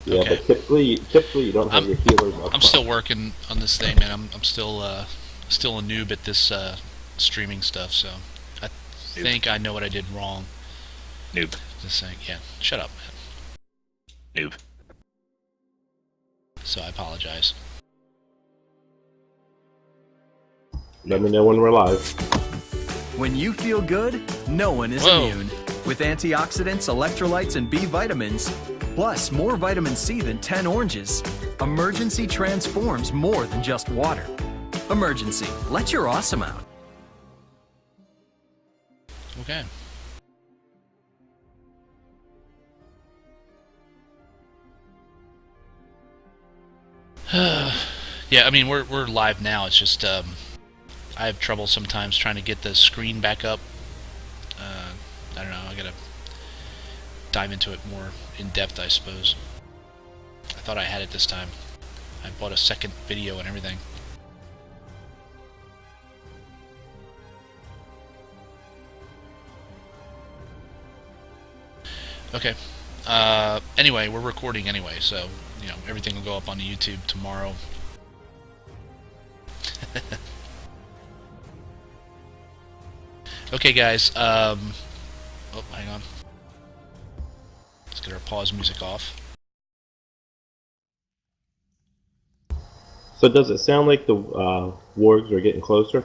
Yeah, Okay. but typically you don't have I'm your healers up I'm front. still working on this thing, man. I'm still a noob at this streaming stuff, so I Noob. think I know what I did wrong. Noob. Just saying, yeah. Shut up, man. Noob. So I apologize. Let me know when we're live. When you feel good, no one is Whoa. immune. With antioxidants, electrolytes, and B vitamins, plus more vitamin C than 10 oranges, Emergency transforms more than just water. Emergency, let your awesome out. Okay. Yeah, I mean we're live now. It's just I have trouble sometimes trying to get the screen back up. I don't know. I gotta dive into it more in depth, I suppose. I thought I had it this time. I bought a second video and everything. Okay. Anyway, we're recording anyway, so you know everything will go up on YouTube tomorrow. Okay, guys. Oh, hang on. Let's get our pause music off. So does it sound like the wargs are getting closer?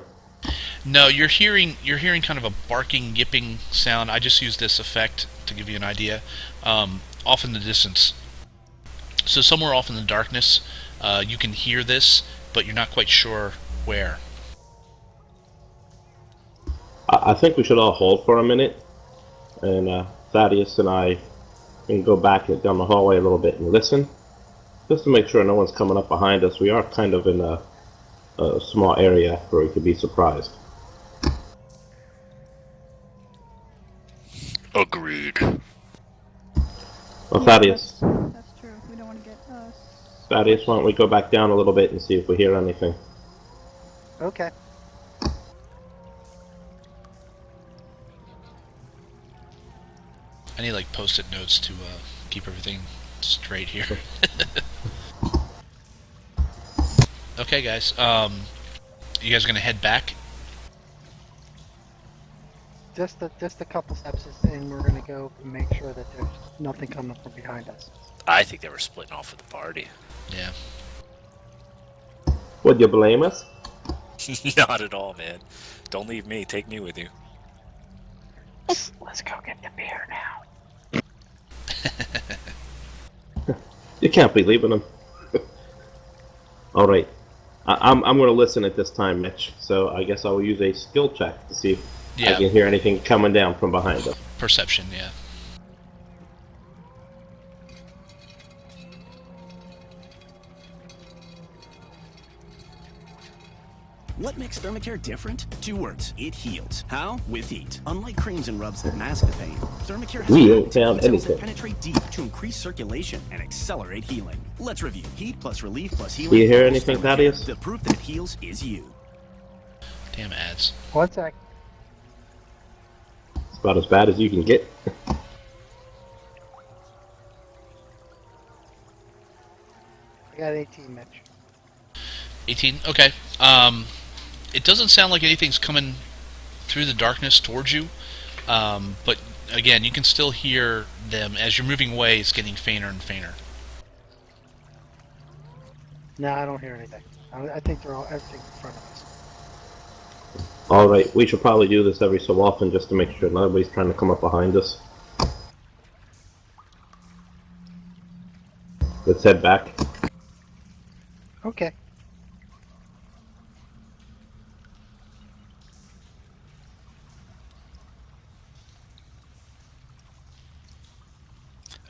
No, you're hearing kind of a barking, yipping sound. I just used this effect to give you an idea. Off in the distance. So somewhere off in the darkness, you can hear this, but you're not quite sure where. I think we should all hold for a minute, and Thaddeus and I can go back down the hallway a little bit and listen, just to make sure no one's coming up behind us. We are kind of in a small area where we could be surprised. Agreed. Well, Thaddeus, That's true. We don't want to get Thaddeus, why don't we go back down a little bit and see if we hear anything? Okay. I need like post-it notes to keep everything straight here. Okay, guys. You guys gonna head back? Just a couple steps, and we're gonna go make sure that there's nothing coming from behind us. I think they were splitting off with the party. Yeah. Would you blame us? Not at all, man. Don't leave me. Take me with you. Let's go get the beer now. You can't be leaving them. All right, I'm going to listen at this time, Mitch. So I guess I will use a skill check to see if I can hear anything coming down from behind us. Perception, yeah. What makes Thermacare different? 2 words. It heals. How? With heat. Unlike creams and rubs that mask the pain, Thermacare has We ain't found cells anything. that penetrate deep to increase circulation and accelerate healing. Let's review. Heat plus relief plus healing. Do you hear equals anything, Thermacare. Thaddeus? The proof that it heals is you. Damn ads. 1 sec. It's about as bad as you can get. I got 18, Mitch. 18? Okay. It doesn't sound like anything's coming through the darkness towards you, but again, you can still hear them. As you're moving away, it's getting fainter and fainter. No, I don't hear anything. I think they're all everything in front of us. All right, we should probably do this every so often just to make sure nobody's trying to come up behind us. Let's head back. Okay.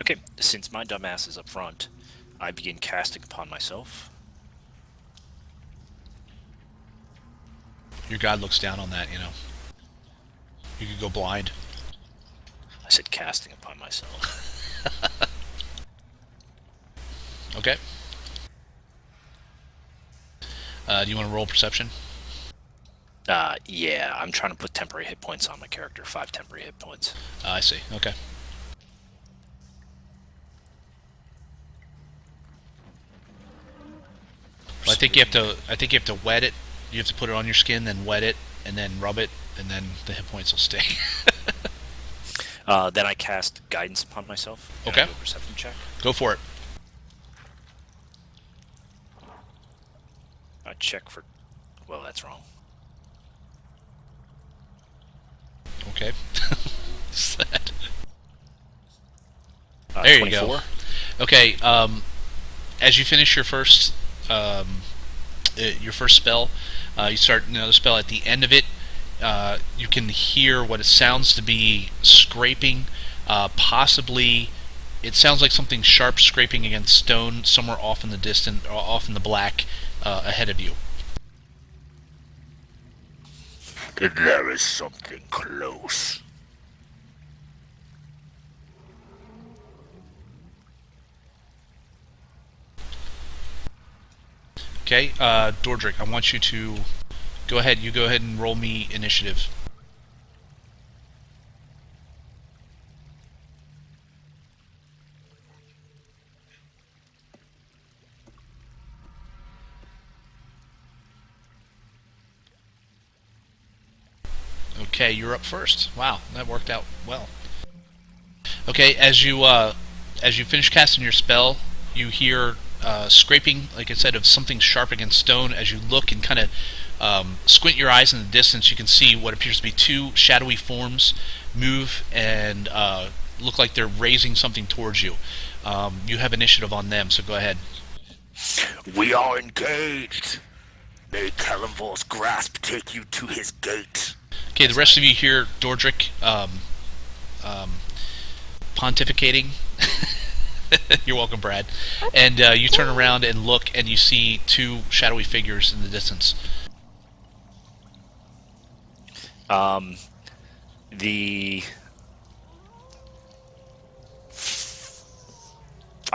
Okay, since my dumbass is up front, I begin casting upon myself. Your god looks down on that, you know. You could go blind. I said casting upon myself. Okay. Do you want to roll perception? Yeah, I'm trying to put temporary hit points on my character. 5 temporary hit points. I see. Okay. think you have to. I think you have to wet it. You have to put it on your skin, then wet it, and then rub it, and then the hit points will stay. Then I cast guidance upon myself. And Okay. I do a perception check. Go for it. I check for. Well, that's wrong. Okay. Sad. There you 24. go. Okay. As you finish your first spell, you start another spell. At the end of it, you can hear what it sounds to be scraping. Possibly, it sounds like something sharp scraping against stone somewhere off in the distance, or off in the black ahead of you. There is something close. Okay, Dordrick, I want you to go ahead. You go ahead and roll me initiative. Okay, you're up first. Wow, that worked out well. Okay, as you finish casting your spell, you hear scraping, like I said, of something sharp against stone. As you look and kind of squint your eyes in the distance, you can see what appears to be two shadowy forms move and look like they're raising something towards you. You have initiative on them, so go ahead. We are engaged. May Kalimvor's grasp take you to his gate. Okay, the rest of you hear Dordrick pontificating. You're welcome, Brad. And you turn around and look, and you see two shadowy figures in the distance. I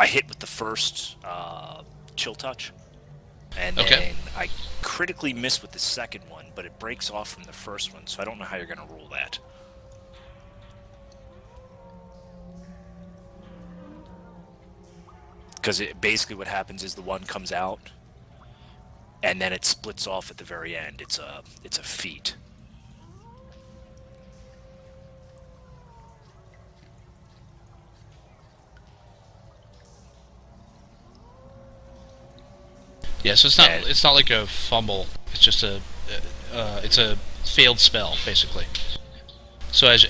hit with the first chill touch, and Okay. then I critically miss with the second one, but it breaks off from the first one, so I don't know how you're going to rule that. Because basically what happens is the one comes out, and then it splits off at the very end. It's a feat. Yeah, so it's not like a fumble. It's just it's a failed spell basically. So as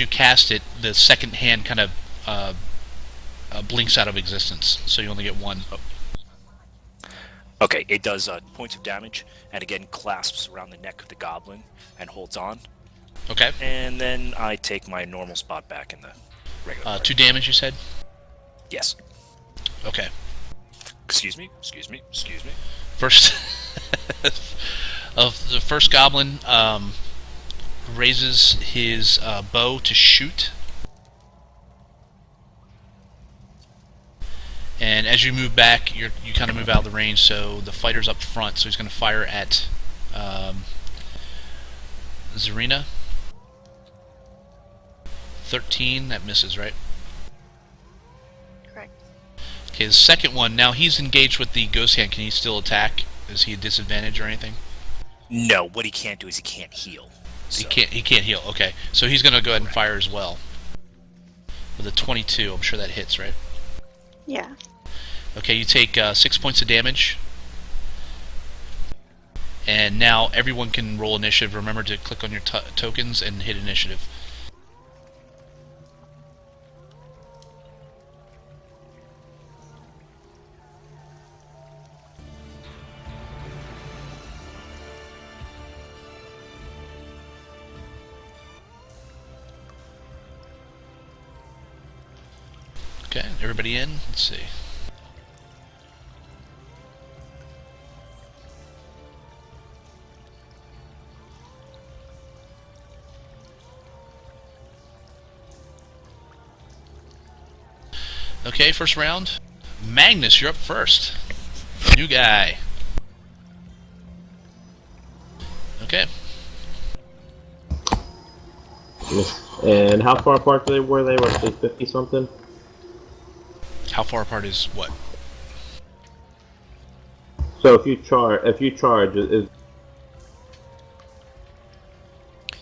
you cast it, the second hand kind of blinks out of existence. So you only get one. Okay, it does points of damage, and again clasps around the neck of the goblin and holds on. Okay. And then I take my normal spot back in the regular party. 2 damage, you said? Yes. Okay. Excuse me. First, of the first goblin raises his bow to shoot, and as you move back, you kind of move out of the range. So the fighter's up front, so he's going to fire at Zarina. 13, that misses, right? Correct. Okay, the second one, now he's engaged with the ghost hand. Can he still attack? Is he a disadvantage or anything? No, what he can't do is he can't heal. He can't heal. Okay, so he's gonna go ahead and fire as well. With a 22, I'm sure that hits, right? Yeah. Okay, you take 6 points of damage. And now everyone can roll initiative. Remember to click on your tokens and hit initiative. Okay, everybody in? Let's see. Okay, first round. Magnus, you're up first. New guy. Okay. And how far apart were they? Were they 50 something? How far apart is what? So if you charge, is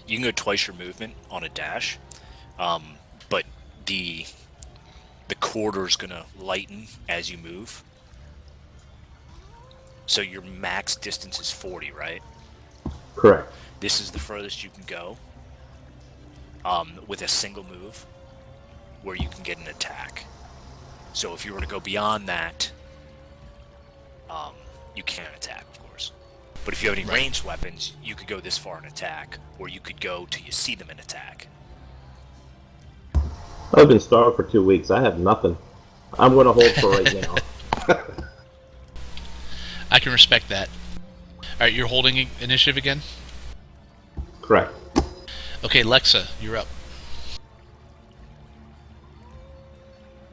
You can go twice your movement on a dash, but the corridor's gonna lighten as you move. So your max distance is 40, right? correct? This is the furthest you can go with a single move where you can get an attack. So if you were to go beyond that, you can't attack, of course. But if you have any ranged weapons, you could go this far and attack, or you could go till you see them and attack. I've been starved for 2 weeks. I have nothing. I'm going to hold for right now. I can respect that. Alright, you're holding initiative again? Correct. Okay, Lexa, you're up.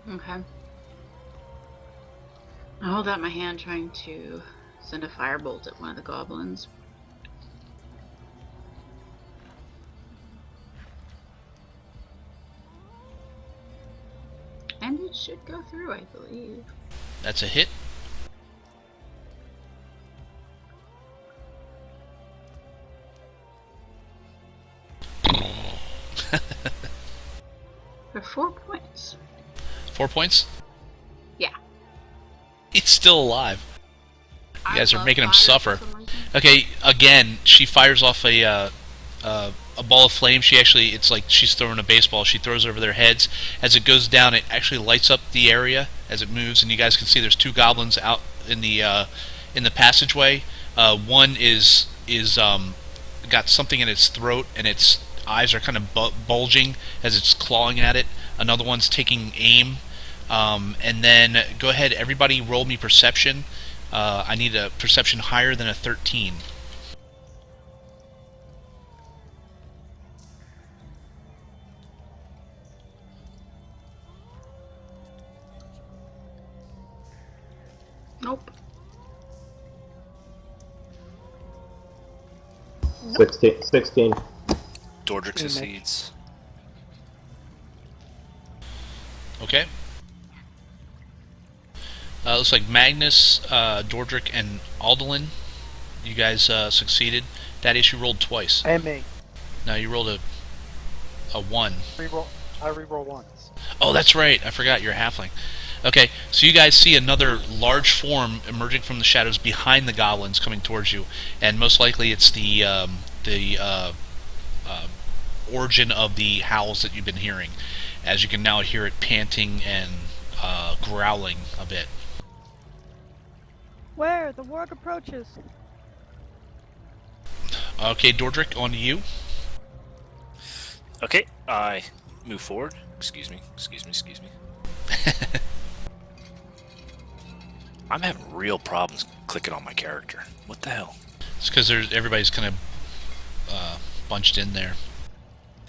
Okay. I hold out my hand trying to send a firebolt at one of the goblins. And it should go through, I believe. That's a hit. For 4 points. 4 points? Yeah. He's still alive. You guys are making him suffer. For some reason. Okay, again, she fires off a ball of flame. She actually, it's like she's throwing a baseball. She throws it over their heads. As it goes down, it actually lights up the area as it moves, and you guys can see there's 2 goblins out in the passageway. One is got something in its throat, and its eyes are kind of bulging as it's clawing at it. Another one's taking aim. And then go ahead, everybody, roll me perception. I need a perception higher than a 13. Nope. 16. Dordrick succeeds. Okay. Looks like Magnus, Dordrick, and Aldolin, you guys succeeded. That issue rolled twice. And me. No, you rolled a 1. I reroll once. Oh, that's right. I forgot you're a halfling. Okay, so you guys see another large form emerging from the shadows behind the goblins coming towards you, and most likely it's the origin of the howls that you've been hearing, as you can now hear it panting and growling a bit. Where? The warg approaches. Okay, Dordrick, on to you. Okay, I move forward. Excuse me. I'm having real problems clicking on my character. What the hell? It's because everybody's kind of bunched in there.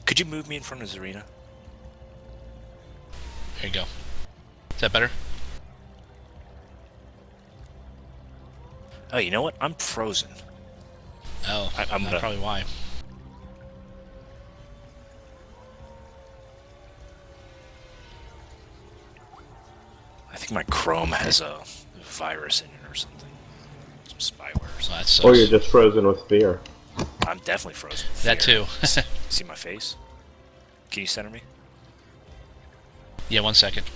Could you move me in front of Zarina? There you go. Is that better? Oh, you know what? I'm frozen. Oh, I'm that's probably why. I think my Chrome has a virus in it or something. Some spyware or something. That sucks. Or you're just frozen with fear. I'm definitely frozen. with That fear. too. See my face? Can you center me? Yeah, 1 second.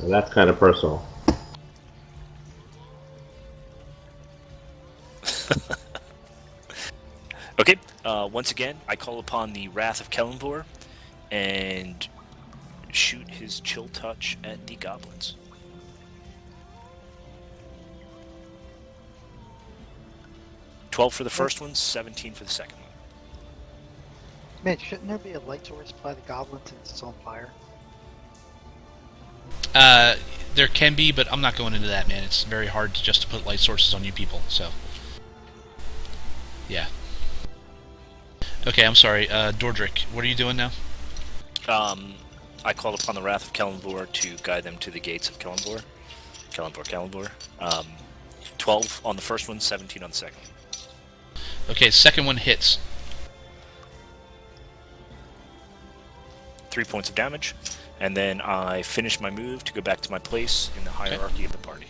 And that's kind of personal. Okay, once again, I call upon the Wrath of Kellenvor and shoot his chill touch at the goblins. $12 for the first one, 17 for the second one. Mitch, shouldn't there be a light source by the goblin since it's on fire? There can be, but I'm not going into that, man. It's very hard just to put light sources on you people, so... Yeah. Okay, I'm sorry. Dordrick, what are you doing now? I called upon the Wrath of Kellenvor to guide them to the gates of Kellenvor. Kellenvor. 12 on the first one, 17 on the second one. Okay, second one hits. 3 points of damage. And then I finish my move to go back to my place in the hierarchy of the party.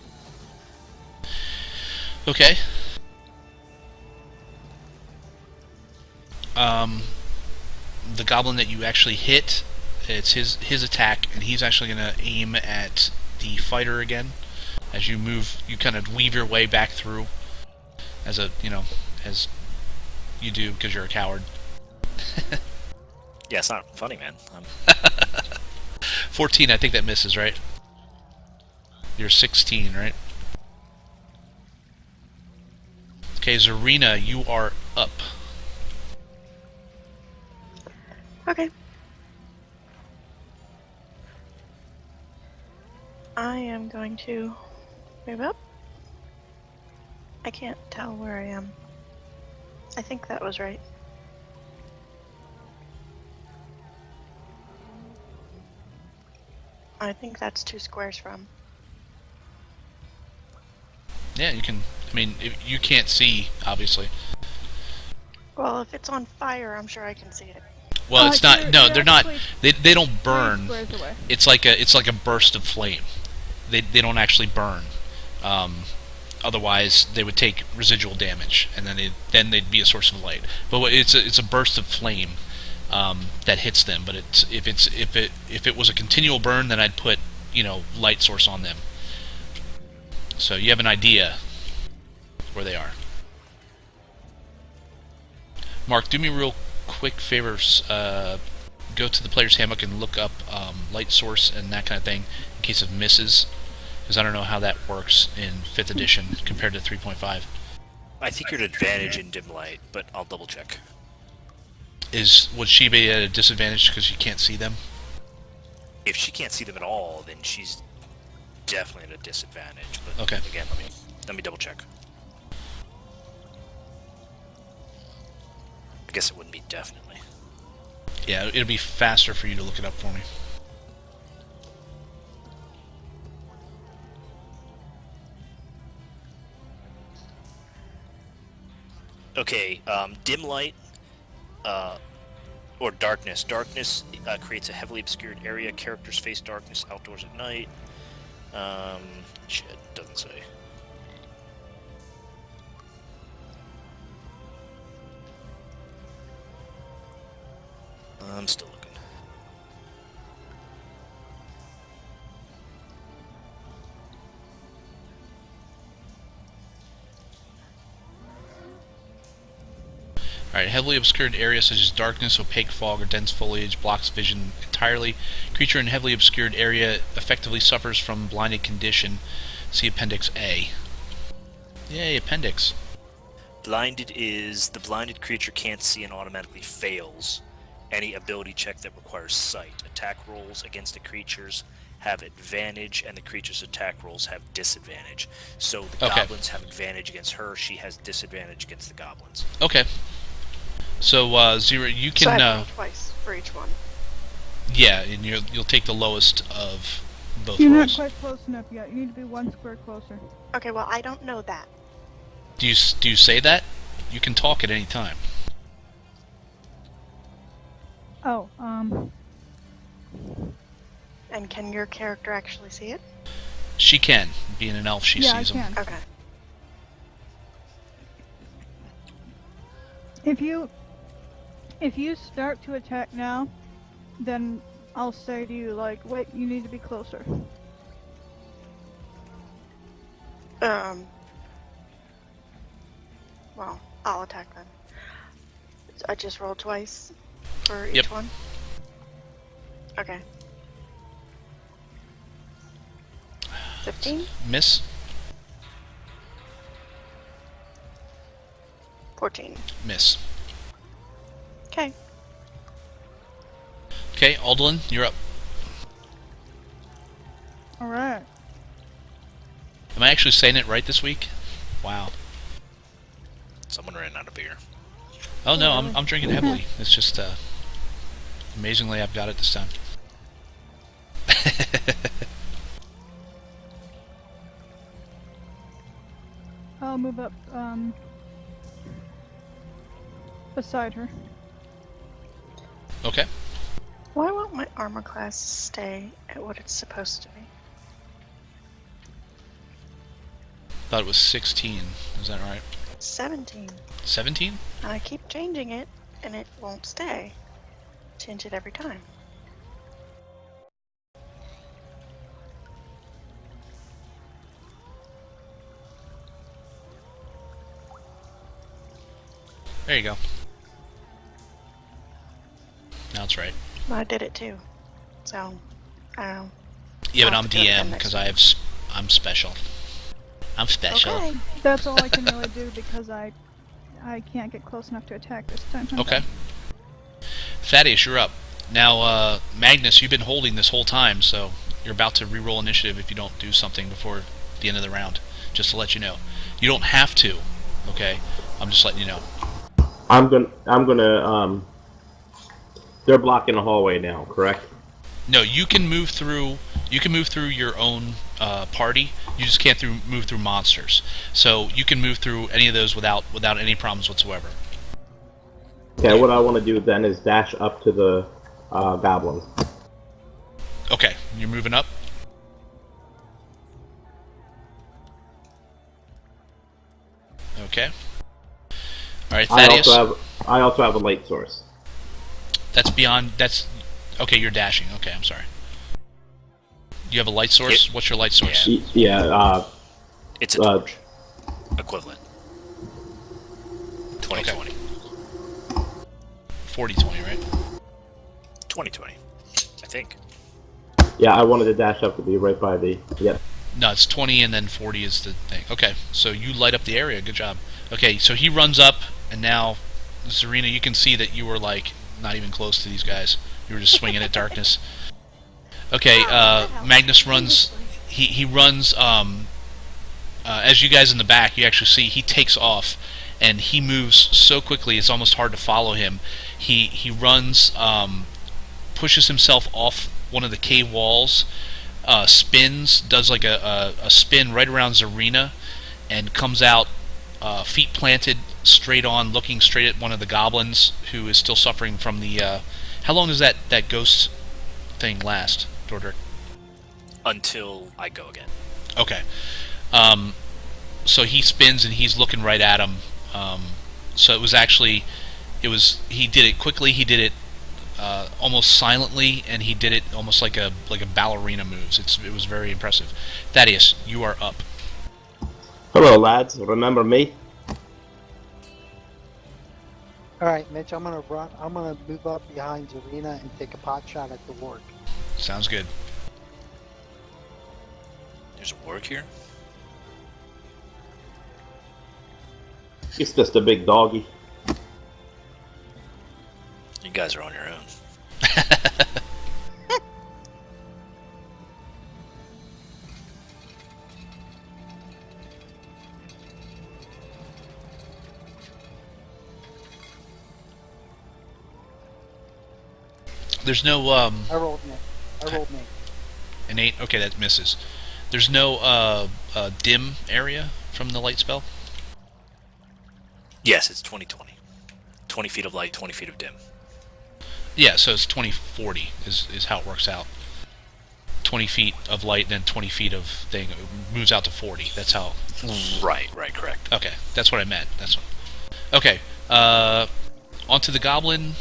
Okay. The goblin that you actually hit, it's his attack, and he's actually going to aim at the fighter again. As you move, you kind of weave your way back through, as as you do because you're a coward. Yeah, it's not funny, man. 14, I think that misses, right? You're 16, right? Okay, Zarina, you are up. Okay. I am going to move up. I can't tell where I am. I think that was right. I think that's 2 squares from. Yeah, you can. I mean, you can't see, obviously. Well, if it's on fire, I'm sure I can see it. Well, it's not. No, they're not. They don't 3 burn. squares away. It's like a burst of flame. They don't actually burn. Otherwise, they would take residual damage, and then they'd be a source of light. But it's a burst of flame that hits them. But if it was a continual burn, then I'd put light source on them. So you have an idea where they are. Mark, do me a real quick favors. Go to the player's handbook and look up light source and that kind of thing in case of misses, because I don't know how that works in 5th edition compared to 3.5. I think you're at advantage in dim light, but I'll double check. Would she be at a disadvantage because she can't see them? If she can't see them at all, then she's definitely at a disadvantage. But Okay. Again, let me double check. I guess it wouldn't be definitely. Yeah, it'll be faster for you to look it up for me. Okay, dim light, or darkness. Darkness creates a heavily obscured area. Characters face darkness outdoors at night. Shit, doesn't say. I'm still looking. Alright, heavily obscured areas such as darkness, opaque fog, or dense foliage blocks vision entirely. Creature in heavily obscured area effectively suffers from blinded condition. See Appendix A. Yay, Appendix. Blinded is the blinded creature can't see and automatically fails any ability check that requires sight. Attack rolls against the creatures have advantage, and the creature's attack rolls have disadvantage. So the goblins have advantage against her. She has disadvantage against the goblins. Okay. So, Zero, you can... So I roll twice for each one. Yeah, and you'll take the lowest of both You're rolls. not quite close enough yet. You need to be 1 square closer. Okay, well, I don't know that. Do you say that? You can talk at any time. Oh, And can your character actually see it? She can. Being an elf, she yeah, sees I them. can. Okay. If you start to attack now, then I'll say to you, like, wait, you need to be closer. Well, I'll attack then. I just rolled twice for each Yep. one? Okay. 15? Miss? 14. Miss. Okay. Okay, Aldelin, you're up. Alright. Am I actually saying it right this week? Wow. Someone ran out of beer. Oh no, I'm drinking heavily. It's just, amazingly I've got it this time. I'll move up, beside her. Okay. Why won't my... armor class stay at what it's supposed to be? Thought it was 16. Is that right? 17. 17? And I keep changing it, and it won't stay. Change it every time. There you go. Now it's right. Well, I did it too. So, I don't know. Yeah, but I'll I'm have to do it again DM next because time. I'm special. I'm special. Okay. That's all I can really do because I can't get close enough to attack this time. Okay. Thaddeus, you're up. Now, Magnus, you've been holding this whole time, so you're about to re-roll initiative if you don't do something before the end of the round. Just to let you know. You don't have to, okay? I'm just letting you know. I'm gonna. They're blocking the hallway now, correct? No, you can move through. You can move through your own party. You just can't move through monsters. So you can move through any of those without any problems whatsoever. Okay, what I want to do then is dash up to the goblins. Okay, you're moving up. Okay. All right, Thaddeus. I also have a light source. That's beyond. That's okay. You're dashing. Okay, I'm sorry. You have a light source. What's your light source? Yeah. It's a torch. Equivalent. 2020. 40/20, right? 2020. I think. Yeah, I wanted to dash up to be right by the. Yep. No, it's 20 and then 40 is the thing. Okay, so you light up the area. Good job. Okay, so he runs up, and now, Zarina, you can see that you were, like, not even close to these guys. You were just swinging at darkness. Okay, Magnus runs... He runs, as you guys in the back, you actually see, he takes off, and he moves so quickly, it's almost hard to follow him. He runs, pushes himself off one of the cave walls, spins, does like a spin right around Zarina, and comes out feet planted, straight on, looking straight at one of the goblins who is still suffering from the... how long does that ghost thing last, Dordrick? Until I go again. Okay. So he spins and he's looking right at him. So it was actually... he did it quickly, he did it almost silently, and he did it almost like a ballerina moves. It was very impressive. Thaddeus, you are up. Hello, lads. Remember me? All right, Mitch. I'm gonna run. I'm gonna move up behind Zarina and take a pot shot at the warg. Sounds good. There's a warg here? It's just a big doggy. You guys are on your own. There's no I rolled me. An 8? Okay, that misses. There's no dim area from the light spell? Yes, it's 20/20. 20 feet of light, 20 feet of dim. Yeah, so it's 20/40 is how it works out. 20 feet of light and then 20 feet of thing. It moves out to 40. That's how... Right, correct. Okay, that's what I meant. Okay, onto the goblin.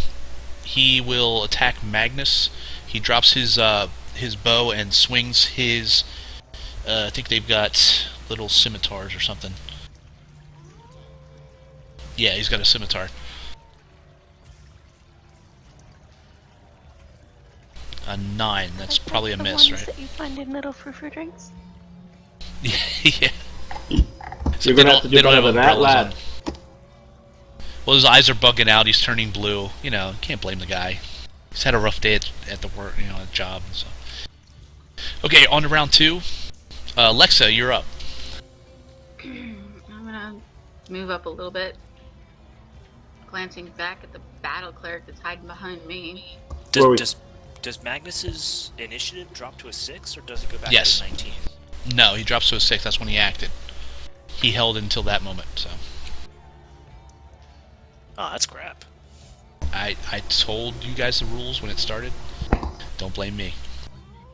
He will attack Magnus. He drops his bow and swings his... I think they've got little scimitars or something. Yeah, he's got a scimitar. A 9. That's probably a miss, right? That you find in little frou-frou drinks? Yeah. So You're gonna have to do better than that, lad. Well, his eyes are bugging out. He's turning blue. You know, can't blame the guy. He's had a rough day at the work, at the job. So. Okay, on to round 2. Lexa, you're up. I'm gonna move up a little bit, glancing back at the battle cleric that's hiding behind me. Does Magnus's initiative drop to a 6, or does it go back Yes. to a 19? No, he drops to a 6. That's when he acted. He held until that moment, so... Oh, that's crap. I told you guys the rules when it started. Don't blame me.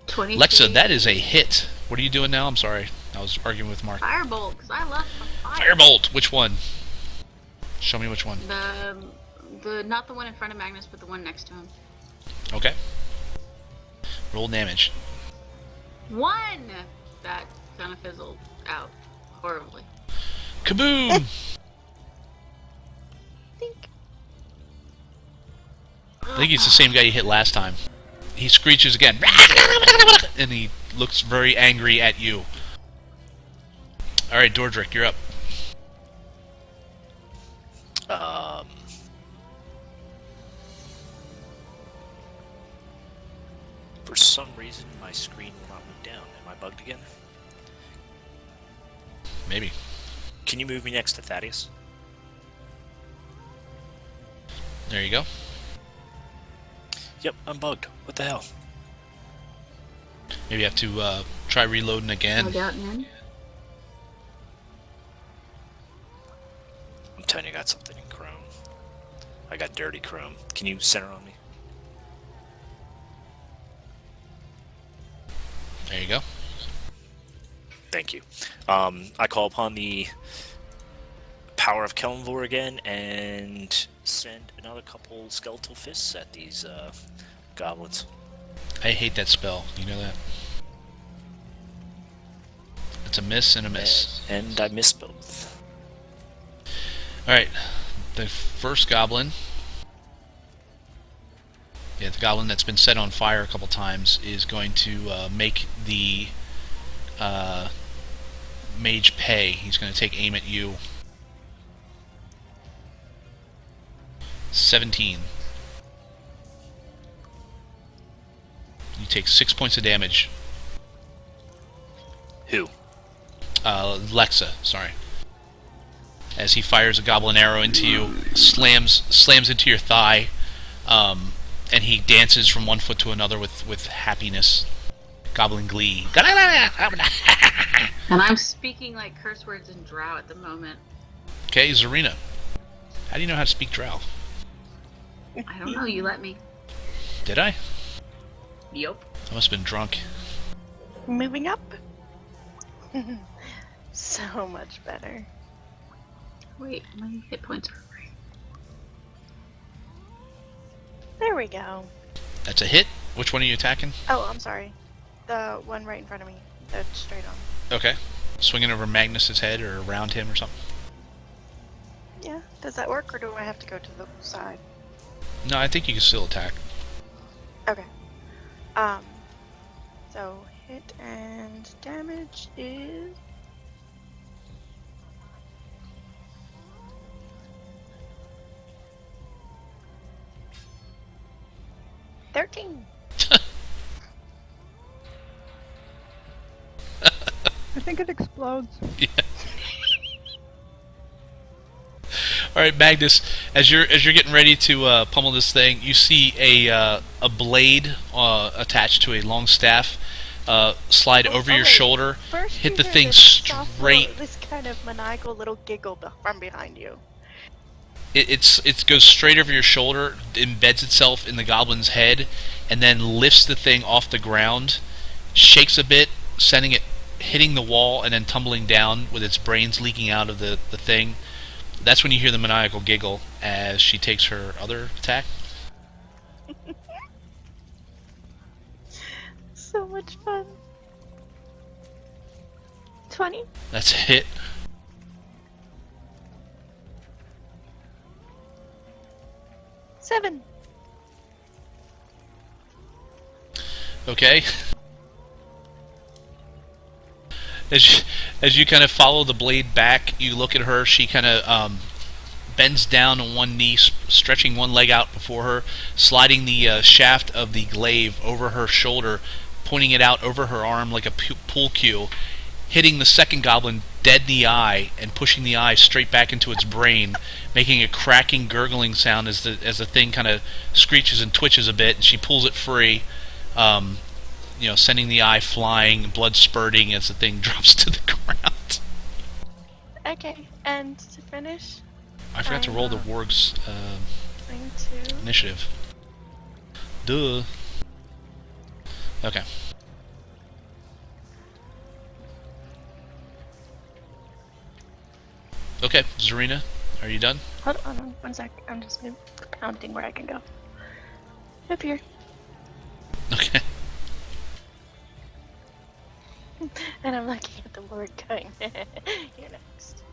23. Lexa, that is a hit. What are you doing now? I'm sorry. I was arguing with Mark. Firebolt, because I love fire. Firebolt! Which one? Show me which one. The not the one in front of Magnus, but the one next to him. Okay. Roll damage. 1! That kind of fizzled out horribly. Kaboom! I think it's the same guy you hit last time. He screeches again. And he looks very angry at you. Alright, Dordrick, you're up. For some reason, my screen will not move down. Am I bugged again? Maybe. Can you move me next to Thaddeus? There you go. Yep, I'm bugged. What the hell? Maybe you have to try reloading again. Log out and in. I'm telling you, I got something in Chrome. I got dirty Chrome. Can you center on me? There you go. Thank you. I call upon the power of Kellenvor again and send another couple skeletal fists at these goblins. I hate that spell. You know that? It's a miss and a miss. And I miss both. Alright. The first goblin. Yeah, the goblin that's been set on fire a couple times is going to make the mage pay. He's going to take aim at you. 17. You take 6 points of damage. Who? Lexa, sorry. As he fires a goblin arrow into you, slams into your thigh, and he dances from one foot to another with happiness. Goblin glee. And I'm speaking like curse words in Drow at the moment. Okay, Zarina. How do you know how to speak Drow? I don't know, you let me. Did I? Yup. I must have been drunk. Moving up. So much better. Wait, my hit points are right. There we go. That's a hit. Which one are you attacking? Oh, I'm sorry. The one right in front of me. That's straight on. Okay. Swinging over Magnus's head or around him or something? Yeah. Does that work, or do I have to go to the side? No, I think you can still attack. Okay. So hit and damage is 13. I think it explodes. Yeah. All right, Magnus. As you're getting ready to pummel this thing, you see a blade attached to a long staff slide over your shoulder, First hit you the hear thing this soft straight. little- this kind of maniacal little giggle from behind you. It goes straight over your shoulder, embeds itself in the goblin's head, and then lifts the thing off the ground, shakes a bit, sending it hitting the wall and then tumbling down with its brains leaking out of the thing. That's when you hear the maniacal giggle as she takes her other attack. So much fun. 20. That's a hit. Seven. Okay. As you kind of follow the blade back, you look at her. She kind of bends down on one knee, stretching one leg out before her, sliding the shaft of the glaive over her shoulder, pointing it out over her arm like a pool cue, hitting the second goblin dead in the eye and pushing the eye straight back into its brain, making a cracking, gurgling sound as the thing kind of screeches and twitches a bit, and she pulls it free. Sending the eye flying, blood spurting as the thing drops to the ground. Okay, and to finish, I forgot to roll the warg's going to initiative. Duh. Okay. Okay, Zarina, are you done? Hold on 1 sec. I'm just counting where I can go. Up here. Okay. And I'm looking at the board going, you're next.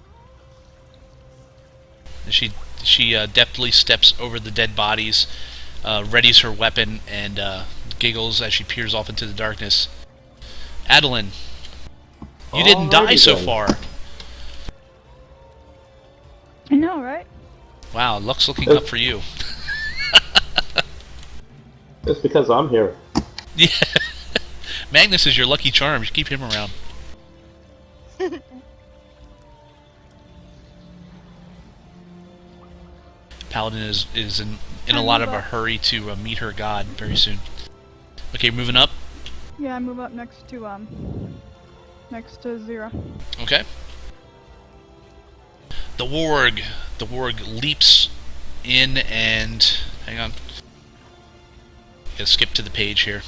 She deftly steps over the dead bodies, readies her weapon, and giggles as she peers off into the darkness. Adeline, you didn't die Alrighty so then. far. I know, right? Wow, luck's looking up for you. It's because I'm here. Yeah. Magnus is your lucky charm. You should keep him around. Paladin is in a lot of a hurry to meet her god very soon. Okay, moving up. Yeah, I move up next to Zero. Okay. The warg leaps in and hang on. Gotta skip to the page here.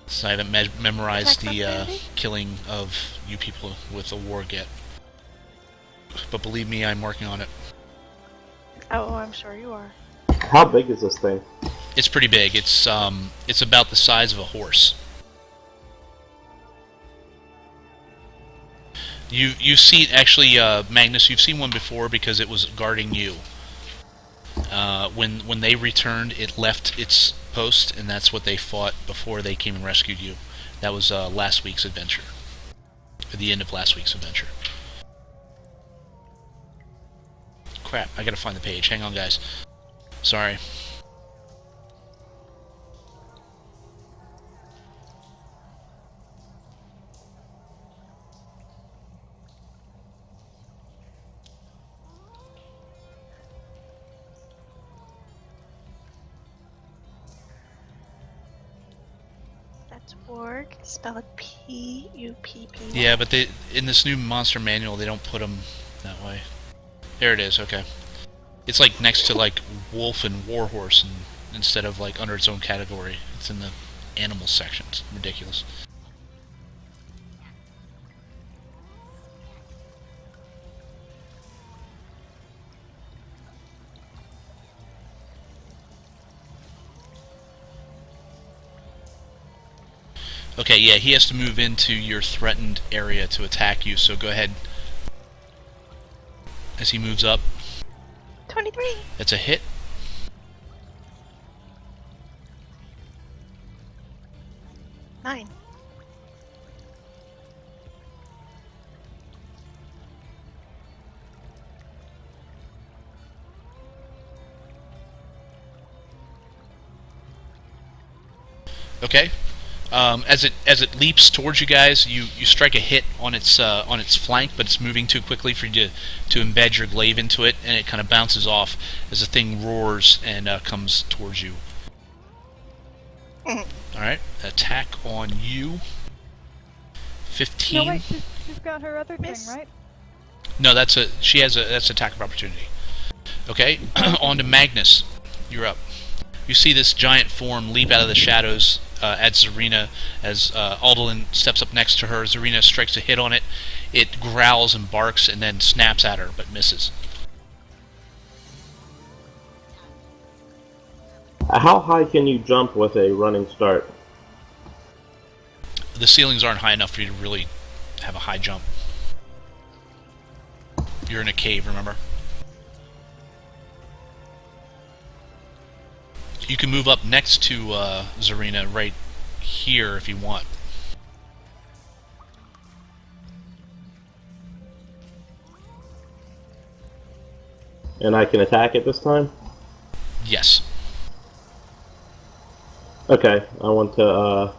So I haven't memorized the killing of you people with the warg yet. But believe me, I'm working on it. Oh, I'm sure you are. How big is this thing? It's pretty big. It's about the size of a horse. You've seen actually, Magnus. You've seen one before because it was guarding you. When they returned, it left its post, and that's what they fought before they came and rescued you. That was last week's adventure. At the end of last week's adventure. Crap! I gotta find the page. Hang on, guys. Sorry. That's warg, spelled P-U-P-P. Yeah, but in this new monster manual, they don't put them that way. There it is. Okay. It's like next to like wolf and warhorse, and instead of like under its own category, it's in the animal section. It's ridiculous. Okay, yeah, he has to move into your threatened area to attack you, so go ahead. As he moves up. 23! That's a hit. Nine. Okay. As it leaps towards you guys, you strike a hit on its flank, but it's moving too quickly for you to embed your glaive into it, and it kind of bounces off as the thing roars and comes towards you. All right, attack on you. 15. No, wait, she's got her other thing, right? No, that's attack of opportunity. Okay, on to Magnus. You're up. You see this giant form leap out of the shadows at Zarina as Aldelin steps up next to her. Zarina strikes a hit on it. It growls and barks and then snaps at her, but misses. How high can you jump with a running start? The ceilings aren't high enough for you to really have a high jump. You're in a cave, remember? You can move up next to Zarina right here if you want. And I can attack it this time? Yes. Okay, I want to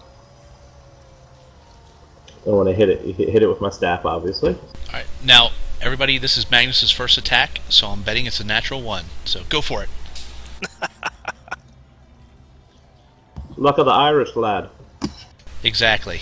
hit it with my staff, obviously. Alright, now, everybody, this is Magnus's first attack, so I'm betting it's a natural 1. So go for it. Luck of the Irish lad. Exactly.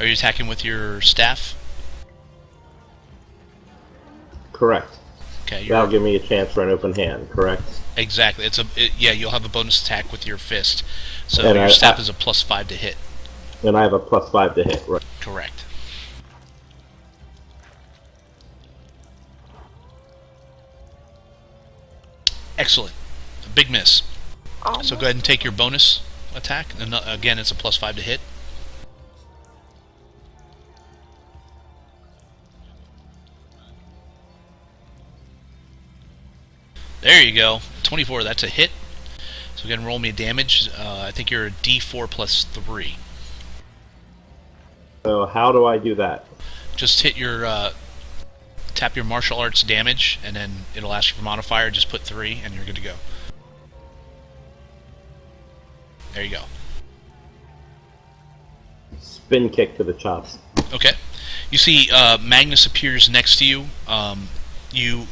Are you attacking with your staff? Correct. Okay, That'll give me a chance for an open hand, correct? exactly. Yeah, you'll have a bonus attack with your fist. So And your staff is a +5 to hit. And I have a +5 to hit, right? Correct. Excellent. A big miss. So go ahead and take your bonus attack. And again, it's a +5 to hit. There you go. 24, that's a hit. So go ahead and roll me a damage. I think you're a D4 +3. So how do I do that? Just hit your, tap your martial arts damage, and then it'll ask you for modifier. Just put 3, and you're good to go. There you go. Spin kick to the chops. Okay. You see Magnus appears next to you. You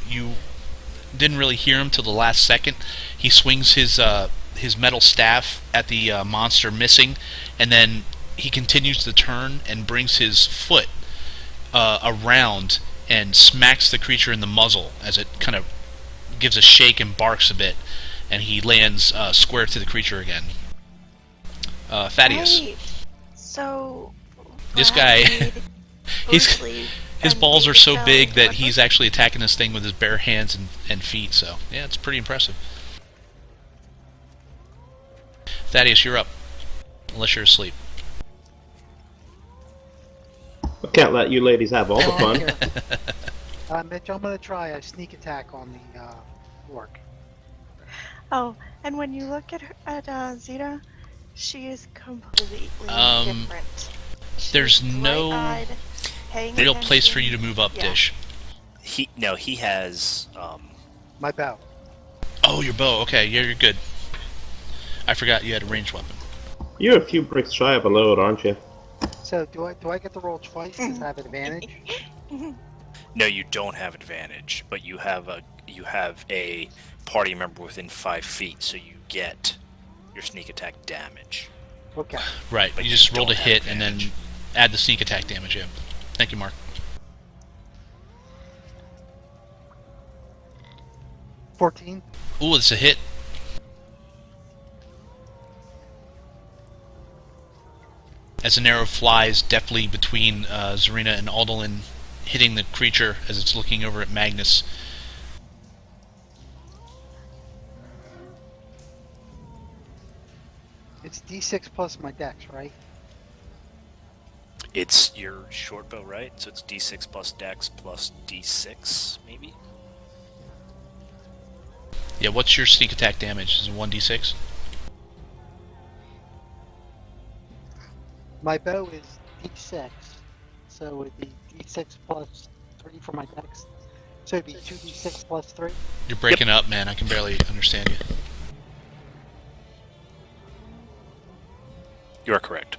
didn't really hear him till the last second. He swings his metal staff at the monster, missing, and then he continues to turn and brings his foot around and smacks the creature in the muzzle as it kind of gives a shake and barks a bit, and he lands square to the creature again. Thaddeus. Right. So This guy, Bruce his balls are so big that he's actually attacking this thing with his bare hands and feet, so yeah, it's pretty impressive. Thaddeus, you're up. Unless you're asleep. I can't let you ladies have all the fun. Mitch, I'm gonna try a sneak attack on the orc. Oh, and when you look at Zeta, she is completely different. There's no real place for you to move up, Yeah. Dish. He has My bow. Oh, your bow. Okay, yeah, you're good. I forgot you had a ranged weapon. You're a few bricks shy of a load, aren't you? So do I get to roll twice? Does I have advantage? No, you don't have advantage, but you have a party member within 5 feet, so you get your sneak attack damage. Okay. Right, But you you just rolled a don't hit have and then advantage. add the sneak attack damage, yeah. Thank you, Mark. 14. Ooh, it's a hit. As an arrow flies deftly between Zarina and Aldolin, hitting the creature as it's looking over at Magnus. It's D6 plus my dex, right? It's your short bow, right? So it's D6 plus dex plus D6, maybe? Yeah, what's your sneak attack damage? Is it 1d6? My bow is D6, so it'd be D6 plus 3 for my dex. So it'd be 2D6 plus 3. You're breaking up, man. I can barely understand you. You are correct.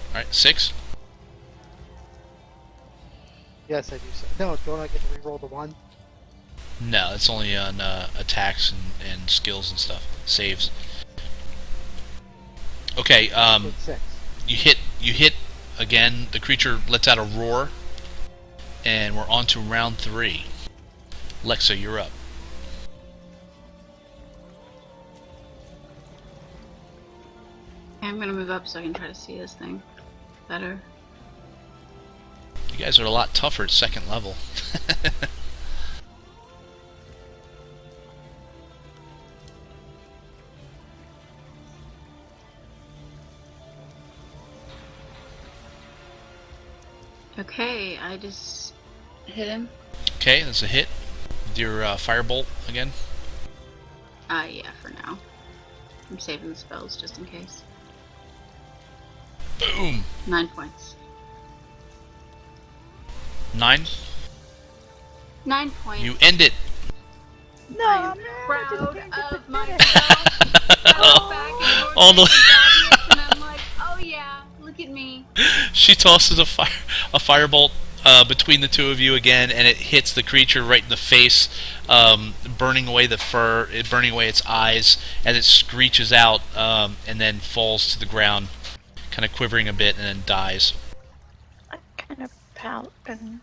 Alright, 6? Yes, I do. So. No, don't I get to reroll the 1? No, it's only on attacks and skills and stuff. Saves. Okay, So it's 6. you hit again, the creature lets out a roar, and we're on to round 3. Lexa, you're up. I'm gonna move up so I can try to see this thing better. You guys are a lot tougher at 2nd level. Okay, I just hit him. Okay, that's a hit. With your firebolt again. Yeah, for now. I'm saving the spells just in case. Boom! 9 points. 9. 9 points. You end it. No, I'm man, proud I just can't get of to myself. I look back and All the- Thaddeus, and I'm like, oh yeah, look at me. She tosses a firebolt between the two of you again, and it hits the creature right in the face, burning away the fur, burning away its eyes, and it screeches out and then falls to the ground, kind of quivering a bit, and then dies. I kind of pout and...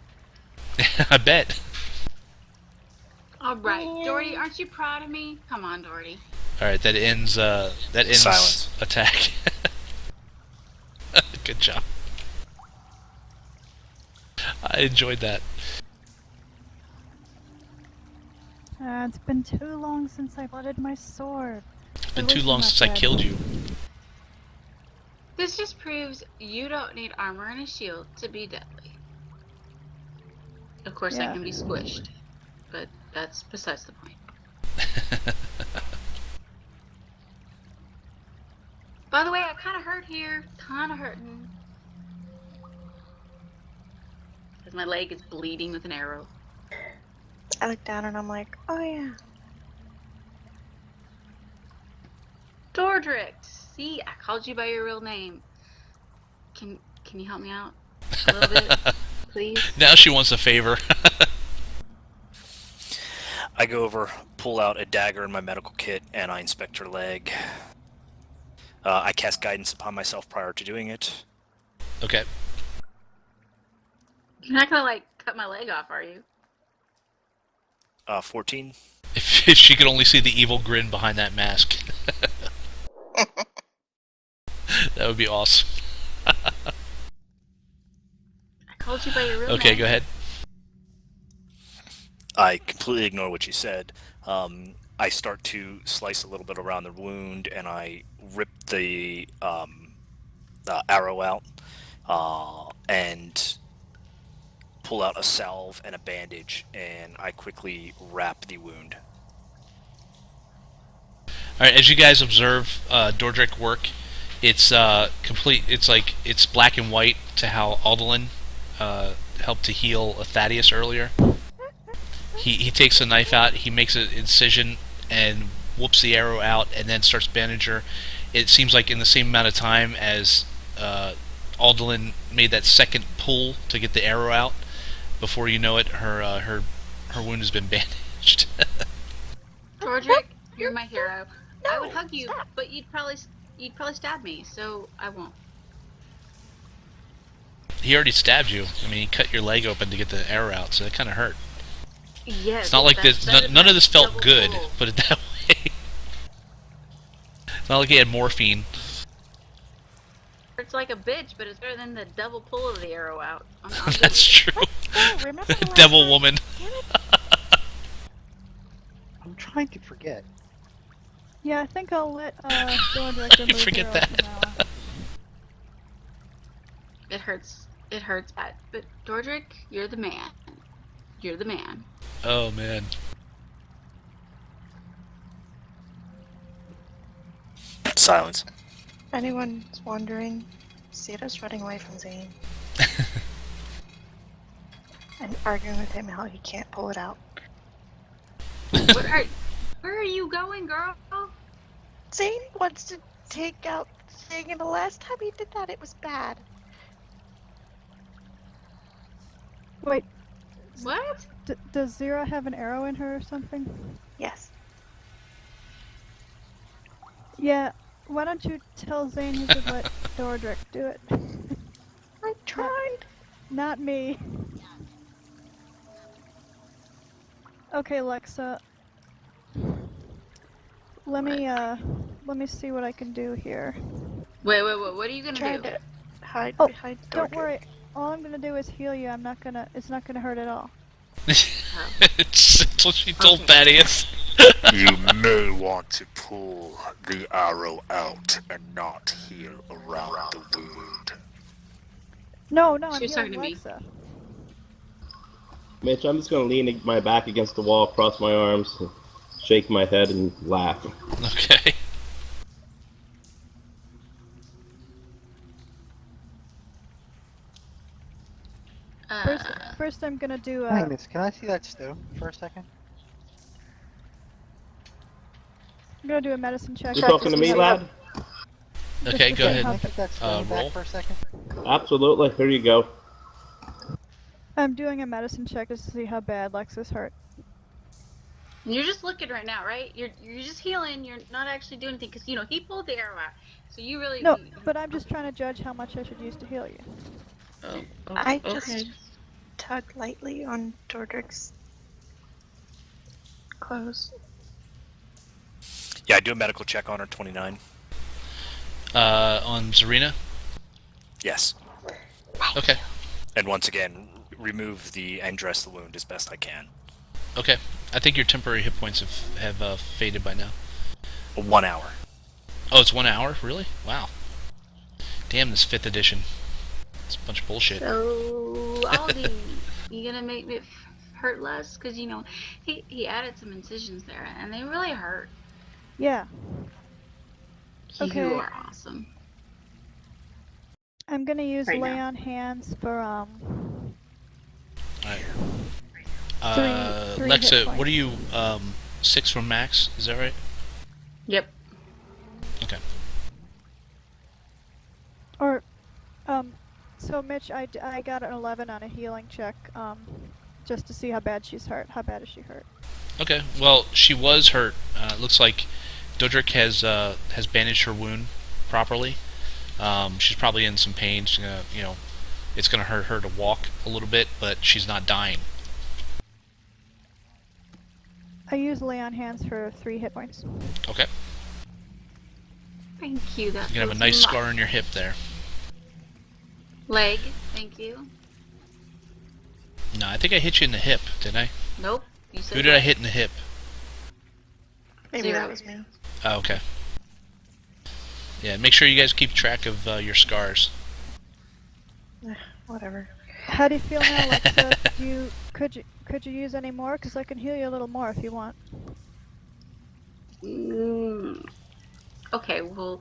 I bet. Alright, Doherty, aren't you proud of me? Come on, Doherty. Alright, that ends Silence. attack. Good job. I enjoyed that. It's been too long since I blooded my sword. It's been too long since I killed you. This just proves you don't need armor and a shield to be deadly. Of course, I Yeah. can be squished, but that's besides the point. By the way, I kind of hurt here. Kind of hurting. Because my leg is bleeding with an arrow. I look down and I'm like, oh yeah. Dordrick! See, I called you by your real name. Can you help me out a little bit, please? Now she wants a favor. I go over, pull out a dagger in my medical kit, and I inspect her leg. I cast guidance upon myself prior to doing it. Okay. You're not gonna, like, cut my leg off, are you? 14. If she could only see the evil grin behind that mask. That would be awesome. I called you by your real name. Okay, go ahead. I completely ignore what you said. I start to slice a little bit around the wound, and I rip the arrow out and pull out a salve and a bandage, and I quickly wrap the wound. Alright, as you guys observe Dordrick work, it's complete. It's like it's black and white to how Aldelin helped to heal Thaddeus earlier. He takes a knife out, he makes an incision, and whoops the arrow out, and then starts bandaging her. It seems like in the same amount of time as Aldelin made that second pull to get the arrow out. Before you know it, her wound has been bandaged. Dordrick, you're my hero. I would hug you, but you'd probably stab me, so I won't. He already stabbed you. I mean, he cut your leg open to get the arrow out, so that kind of hurt. Yes. It's not like this. None of this felt good. Pull. Put it that way. It's not like he had morphine. It's like a bitch, but it's better than the double pull of the arrow out. I'm good That's with it. true. Oh, remember the last Devil time? woman. Damn it. I'm trying to forget. Yeah, I think I'll let Dordrick remove Forget her that. for now. It hurts. It hurts bad. But Dordrick, you're the man. You're the man. Oh man. Silence. If anyone's wondering, Zeta's running away from Zane. And arguing with him how he can't pull it out. Where are you going, girl? Zane wants to take out the thing, and the last time he did that, it was bad. Wait, What? does Zira have an arrow in her or something? Yes. Yeah, why don't you tell Zane he should let Dordrick do it? I tried. Not me. Okay, Lexa. Let me see what I can do here. Wait. What are you gonna Tried do? to hide Oh, behind Don't Dordrick. worry. All I'm gonna do is heal you. It's not gonna hurt at all. It's what she told Thaddeus. You may want to pull the arrow out and not heal around the wound. No, I'm She was healing talking to me. Lexa. Mitch, I'm just gonna lean my back against the wall, cross my arms, shake my head, and laugh. Okay. First I'm gonna do Magnus, can I see that stone for a second? I'm gonna do a medicine check. You talking to me, lad? Okay, go Can I ahead. get that stone roll. back for a second? Absolutely. Here you go. I'm doing a medicine check just to see how bad Lex is hurt. And you're just looking right now, right? You're just healing. You're not actually doing anything because he pulled the arrow out. So you really No, but I'm just trying to judge how much I should use to heal you. Oh, I okay. just tug lightly on Dordric's clothes. Yeah, I do a medical check on her. 29. On Zarina? Yes. Okay. And once again, remove and dress the wound as best I can. Okay. I think your temporary hit points have faded by now. 1 hour. Oh, it's 1 hour? Really? Wow. Damn this 5th edition. It's a bunch of bullshit. So, Aldi, you gonna make me hurt less? Because, he added some incisions there, and they really hurt. Yeah. Okay. You are awesome. I'm gonna use Right lay now. on hands for Alright. three Lexa, hit points. what are you, 6 from max? Is that right? Yep. Okay. Or, so Mitch, I got an 11 on a healing check, just to see how bad she's hurt. How bad is she hurt? Okay. Well, she was hurt. Looks like Dodric has bandaged her wound properly. She's probably in some pain. She's gonna, it's gonna hurt her to walk a little bit, but she's not dying. I use lay on hands for 3 hit points. Okay. Thank you. That You can have a feels nice much. scar on your hip there. Leg. Thank you. No, I think I hit you in the hip, didn't I? Nope. You said Who did I leg. hit in the hip? Maybe 0. that was me. Oh, okay. Yeah, make sure you guys keep track of your scars. Whatever. How do you feel now, Lexa? Could you use any more? Because I can heal you a little more if you want. Okay, well,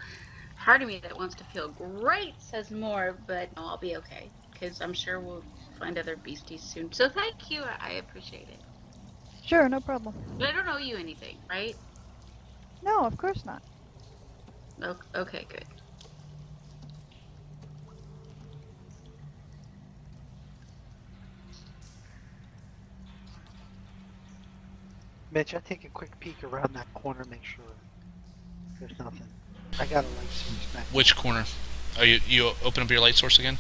part of me that wants to feel great says more, but no, I'll be okay. Because I'm sure we'll find other beasties soon. So thank you, I appreciate it. Sure, no problem. But I don't owe you anything, right? No, of course not. Okay, good. Mitch, I take a quick peek around that corner, make sure there's nothing. I got a light source back. Which corner? Oh, you open up your light source again?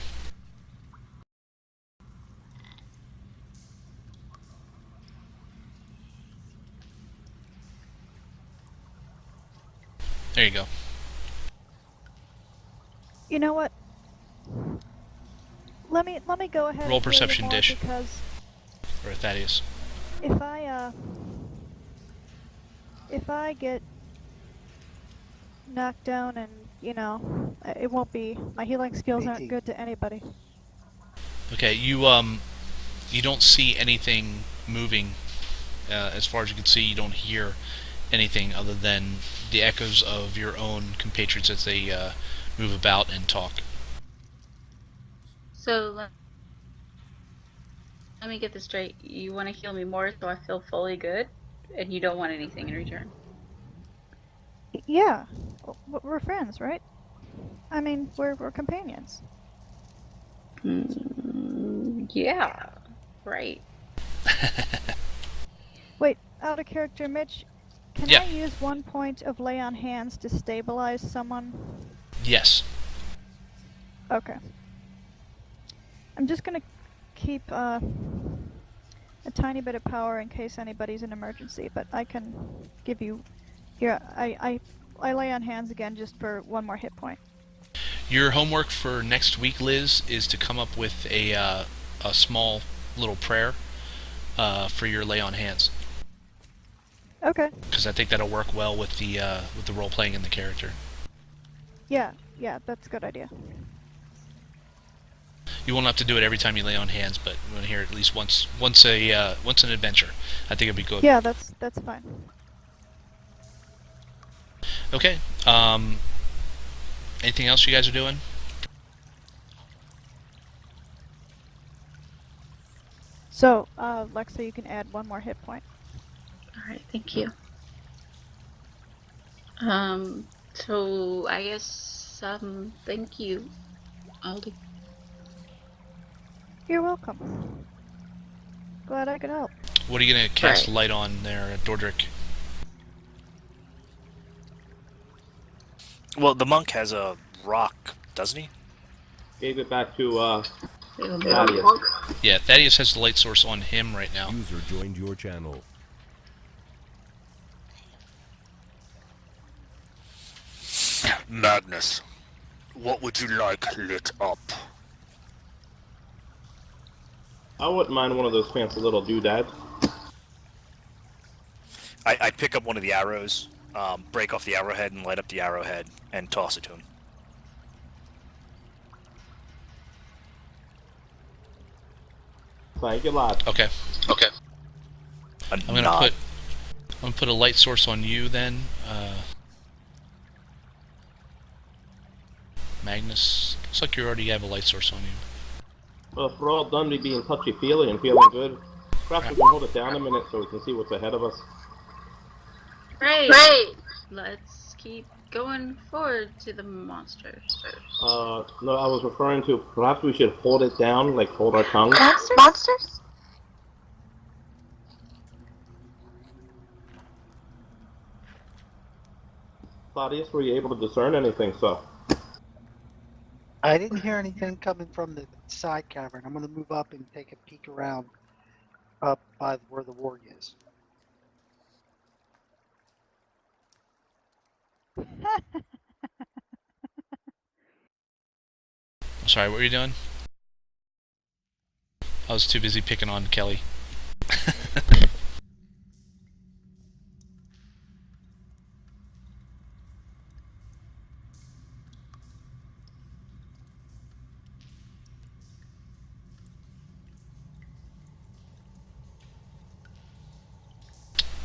There you go. You know what? Let me go ahead. Roll and heal you perception more dish. Because Or Thaddeus. if I get knocked down and it won't be, my healing skills aren't good to anybody. Okay, you don't see anything moving. As far as you can see, you don't hear anything other than the echoes of your own compatriots as they move about and talk. So, let me get this straight. You want to heal me more so I feel fully good? And you don't want anything in return? Yeah, we're friends, right? I mean, we're companions. Yeah, right. Wait, out of character, Mitch. Can Yeah. I use 1 point of lay on hands to stabilize someone? Yes. Okay. I'm just gonna keep a tiny bit of power in case anybody's in emergency, but I can give you. Here, I lay on hands again just for 1 more hit point. Your homework for next week, Liz, is to come up with a small little prayer for your lay on hands. Okay. Because I think that'll work well with the role playing in the character. Yeah, that's a good idea. You won't have to do it every time you lay on hands, but you want to hear it at least once an adventure. I think it'd be good. Yeah, that's fine. Okay. Anything else you guys are doing? So, Lexa, you can add 1 more hit point. Alright, thank you. So I guess, thank you, Aldi. You're welcome. Glad I could help. What are you gonna cast Right. light on there, Dordrick? Well, the monk has a rock, doesn't he? Gave it back to It'll be Thaddeus. Yeah, Thaddeus has the light source on him right now. User joined your channel. Magnus, what would you like lit up? I wouldn't mind one of those fancy little doodads. I pick up one of the arrows, break off the arrowhead, and light up the arrowhead, and toss it to him. Thank you, lad. Okay. Okay. I'm gonna put a light source on you then. Magnus, looks like you already have a light source on you. Well, if we're all done me being touchy-feely and feeling good, perhaps we can hold it down a minute so we can see what's ahead of us. Great. Let's keep going forward to the monsters. No, I was referring to perhaps we should hold it down, like hold our tongue. Monsters? Claudius, were you able to discern anything, so? I didn't hear anything coming from the side cavern. I'm gonna move up and take a peek around up by where the warg is. I'm sorry, what were you doing? I was too busy picking on Kelly.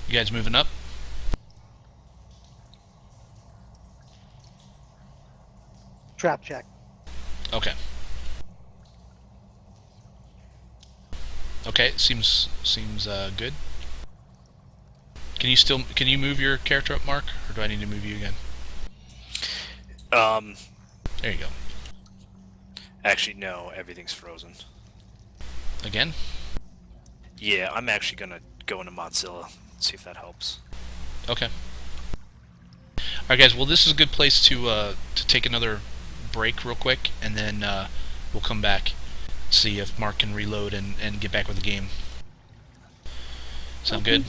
You guys moving up? Trap check. Okay. Okay, seems good. Can you move your character up, Mark, or do I need to move you again? There you go. Actually, no, everything's frozen. Again? Yeah, I'm actually gonna go into Mozilla, see if that helps. Okay. Alright guys, well this is a good place to take another break real quick, and then we'll come back, see if Mark can reload and get back with the game. Sound good?